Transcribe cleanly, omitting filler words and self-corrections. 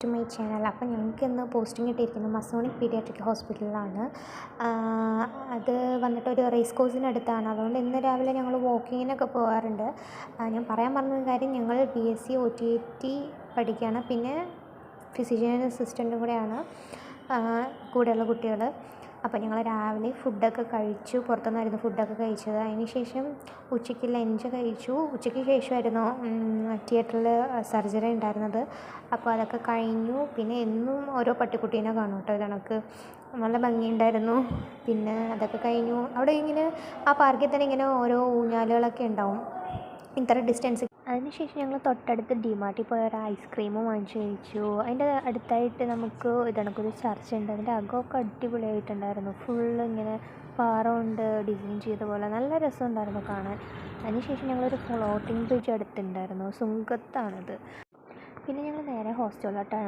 To my channel. അപ്പോൾ ഞങ്ങൾക്ക് ഇന്ന് പോസ്റ്റിംഗ് കിട്ടിയിരിക്കുന്നത് മസോണിക് പീഡിയാട്രിക് ഹോസ്പിറ്റലിലാണ്. അത് വന്നിട്ട് ഒരു റേസ് കോഴ്സിനടുത്താണ്. അതുകൊണ്ട് ഇന്ന് രാവിലെ ഞങ്ങൾ വാക്കിങ്ങിനൊക്കെ പോകാറുണ്ട്. ഞാൻ പറയാൻ പറഞ്ഞ കാര്യം, ഞങ്ങൾ BSc OTT പഠിക്കുകയാണ്. പിന്നെ ഫിസിഷ്യൻ അസിസ്റ്റൻറ്റും കൂടെയാണ് കൂടെയുള്ള കുട്ടികൾ. അപ്പോൾ ഞങ്ങൾ രാവിലെ ഫുഡൊക്കെ കഴിച്ചു. പുറത്തുനിന്നായിരുന്നു ഫുഡൊക്കെ കഴിച്ചത്. അതിന് ശേഷം ഉച്ചയ്ക്ക് ലഞ്ച് കഴിച്ചു. ഉച്ചയ്ക്ക് ശേഷമായിരുന്നു തിയേറ്ററിൽ സർജറി ഉണ്ടായിരുന്നത്. അപ്പോൾ അതൊക്കെ കഴിഞ്ഞു. പിന്നെ എന്നും ഓരോ പട്ടിക്കുട്ടീനെ കാണും കേട്ടോ. ഇതണക്ക് നല്ല ഭംഗിയുണ്ടായിരുന്നു. പിന്നെ അതൊക്കെ കഴിഞ്ഞു. അവിടെ ഇങ്ങനെ ആ പാർക്കിൽ തന്നെ ഇങ്ങനെ ഓരോ ഊഞ്ഞാലുകളൊക്കെ ഉണ്ടാവും ഇത്ര ഡിസ്റ്റൻസ്. അതിനുശേഷം ഞങ്ങൾ തൊട്ടടുത്ത് ഡിമാർട്ടിൽ പോയ ഒരു ഐസ്ക്രീമും വാങ്ങിച്ച് കഴിച്ചു. അതിൻ്റെ അടുത്തായിട്ട് നമുക്ക് ഇതണക്കൊരു ചർച്ച ഉണ്ട്. അതിൻ്റെ അകമൊക്കെ അടിപൊളിയായിട്ടുണ്ടായിരുന്നു. ഫുള്ള് ഇങ്ങനെ പാറ കൊണ്ട് ഡിസൈൻ ചെയ്ത പോലെ നല്ല രസമുണ്ടായിരുന്നു കാണാൻ. അതിനുശേഷം ഞങ്ങളൊരു ഫ്ലോട്ടിംഗ് ബ്രിഡ്ജ് അടുത്തുണ്ടായിരുന്നു. സുങ്കത്താണിത്. പിന്നെ ഞങ്ങൾ നേരെ ഹോസ്റ്റലിലോട്ടാണ്